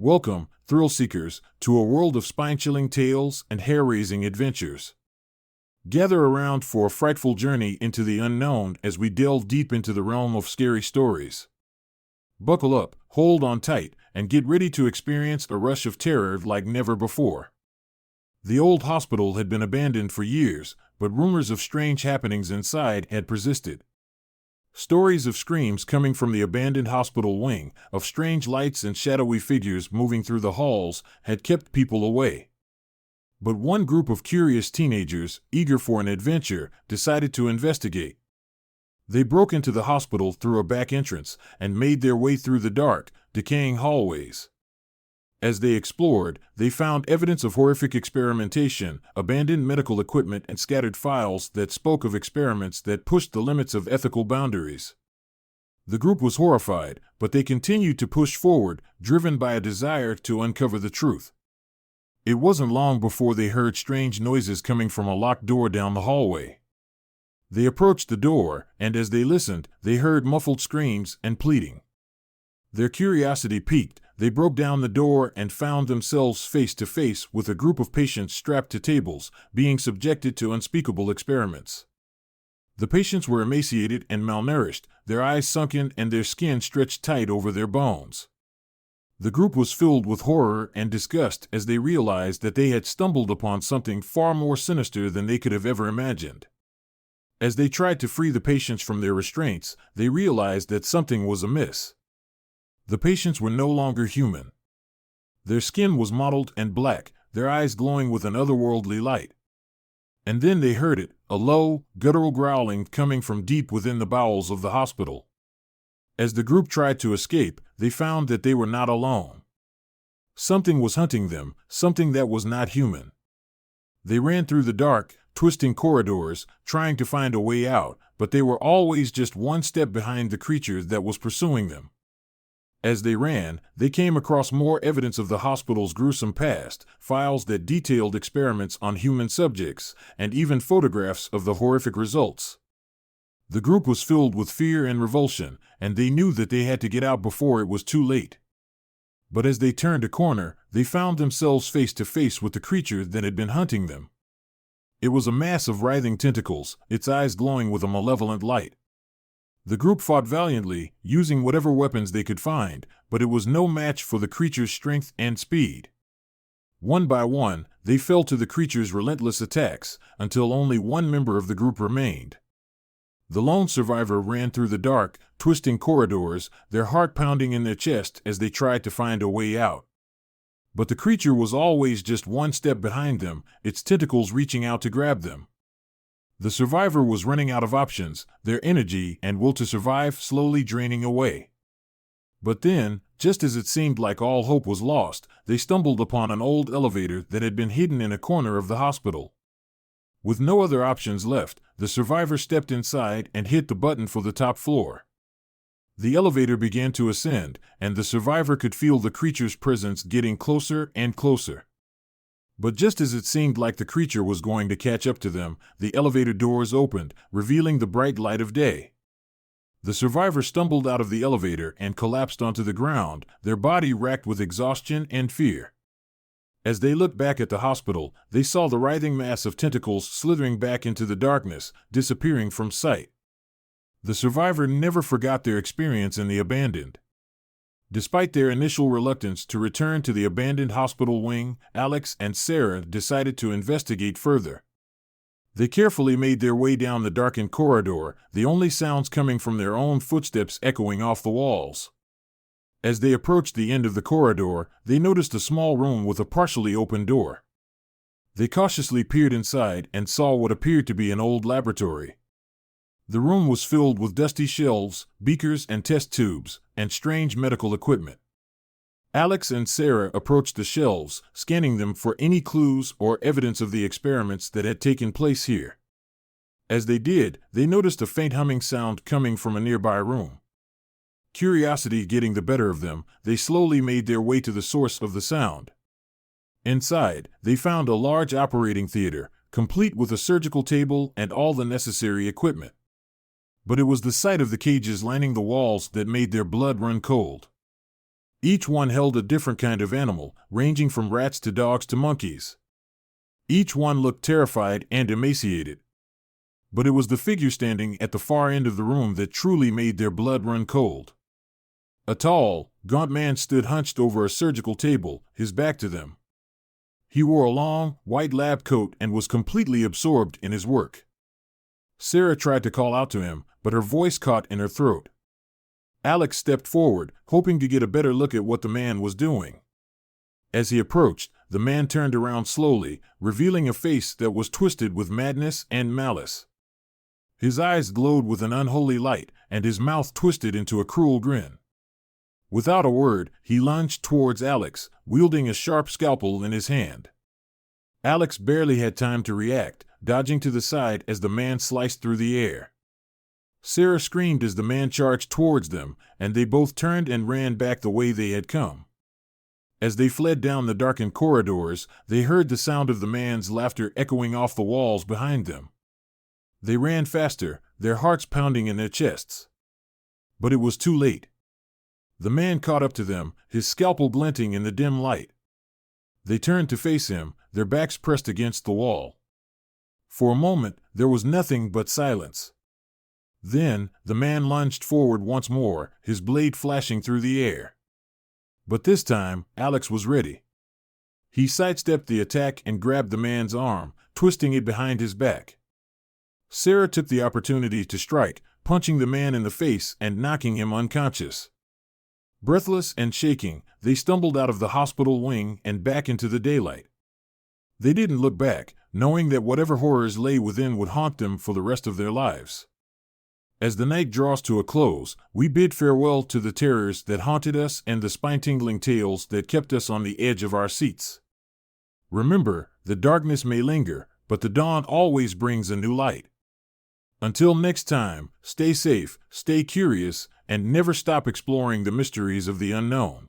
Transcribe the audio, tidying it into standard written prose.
Welcome, thrill seekers, to a world of spine-chilling tales and hair-raising adventures. Gather around for a frightful journey into the unknown as we delve deep into the realm of scary stories. Buckle up, hold on tight, and get ready to experience a rush of terror like never before. The old hospital had been abandoned for years, but rumors of strange happenings inside had persisted. Stories of screams coming from the abandoned hospital wing, of strange lights and shadowy figures moving through the halls, had kept people away. But one group of curious teenagers, eager for an adventure, decided to investigate. They broke into the hospital through a back entrance and made their way through the dark, decaying hallways. As they explored, they found evidence of horrific experimentation, abandoned medical equipment, and scattered files that spoke of experiments that pushed the limits of ethical boundaries. The group was horrified, but they continued to push forward, driven by a desire to uncover the truth. It wasn't long before they heard strange noises coming from a locked door down the hallway. They approached the door, and as they listened, they heard muffled screams and pleading. Their curiosity piqued. They broke down the door and found themselves face to face with a group of patients strapped to tables, being subjected to unspeakable experiments. The patients were emaciated and malnourished, their eyes sunken and their skin stretched tight over their bones. The group was filled with horror and disgust as they realized that they had stumbled upon something far more sinister than they could have ever imagined. As they tried to free the patients from their restraints, they realized that something was amiss. The patients were no longer human. Their skin was mottled and black, their eyes glowing with an otherworldly light. And then they heard it, a low, guttural growling coming from deep within the bowels of the hospital. As the group tried to escape, they found that they were not alone. Something was hunting them, something that was not human. They ran through the dark, twisting corridors, trying to find a way out, but they were always just one step behind the creature that was pursuing them. As they ran, they came across more evidence of the hospital's gruesome past, files that detailed experiments on human subjects, and even photographs of the horrific results. The group was filled with fear and revulsion, and they knew that they had to get out before it was too late. But as they turned a corner, they found themselves face to face with the creature that had been hunting them. It was a mass of writhing tentacles, its eyes glowing with a malevolent light. The group fought valiantly, using whatever weapons they could find, but it was no match for the creature's strength and speed. One by one, they fell to the creature's relentless attacks, until only one member of the group remained. The lone survivor ran through the dark, twisting corridors, their heart pounding in their chest as they tried to find a way out. But the creature was always just one step behind them, its tentacles reaching out to grab them. The survivor was running out of options, their energy and will to survive slowly draining away. But then, just as it seemed like all hope was lost, they stumbled upon an old elevator that had been hidden in a corner of the hospital. With no other options left, the survivor stepped inside and hit the button for the top floor. The elevator began to ascend, and the survivor could feel the creature's presence getting closer and closer. But just as it seemed like the creature was going to catch up to them, the elevator doors opened, revealing the bright light of day. The survivor stumbled out of the elevator and collapsed onto the ground, their body racked with exhaustion and fear. As they looked back at the hospital, they saw the writhing mass of tentacles slithering back into the darkness, disappearing from sight. The survivor never forgot their experience in the abandoned. Despite their initial reluctance to return to the abandoned hospital wing, Alex and Sarah decided to investigate further. They carefully made their way down the darkened corridor, the only sounds coming from their own footsteps echoing off the walls. As they approached the end of the corridor, they noticed a small room with a partially open door. They cautiously peered inside and saw what appeared to be an old laboratory. The room was filled with dusty shelves, beakers and test tubes, and strange medical equipment. Alex and Sarah approached the shelves, scanning them for any clues or evidence of the experiments that had taken place here. As they did, they noticed a faint humming sound coming from a nearby room. Curiosity getting the better of them, they slowly made their way to the source of the sound. Inside, they found a large operating theater, complete with a surgical table and all the necessary equipment. But it was the sight of the cages lining the walls that made their blood run cold. Each one held a different kind of animal, ranging from rats to dogs to monkeys. Each one looked terrified and emaciated. But it was the figure standing at the far end of the room that truly made their blood run cold. A tall, gaunt man stood hunched over a surgical table, his back to them. He wore a long, white lab coat and was completely absorbed in his work. Sarah tried to call out to him, but her voice caught in her throat. Alex stepped forward, hoping to get a better look at what the man was doing. As he approached, the man turned around slowly, revealing a face that was twisted with madness and malice. His eyes glowed with an unholy light, and his mouth twisted into a cruel grin. Without a word, he lunged towards Alex, wielding a sharp scalpel in his hand. Alex barely had time to react, dodging to the side as the man sliced through the air. Sarah screamed as the man charged towards them, and they both turned and ran back the way they had come. As they fled down the darkened corridors, they heard the sound of the man's laughter echoing off the walls behind them. They ran faster, their hearts pounding in their chests. But it was too late. The man caught up to them, his scalpel glinting in the dim light. They turned to face him, their backs pressed against the wall. For a moment, there was nothing but silence. Then, the man lunged forward once more, his blade flashing through the air. But this time, Alex was ready. He sidestepped the attack and grabbed the man's arm, twisting it behind his back. Sarah took the opportunity to strike, punching the man in the face and knocking him unconscious. Breathless and shaking, they stumbled out of the hospital wing and back into the daylight. They didn't look back, knowing that whatever horrors lay within would haunt them for the rest of their lives. As the night draws to a close, we bid farewell to the terrors that haunted us and the spine-tingling tales that kept us on the edge of our seats. Remember, the darkness may linger, but the dawn always brings a new light. Until next time, stay safe, stay curious, and never stop exploring the mysteries of the unknown.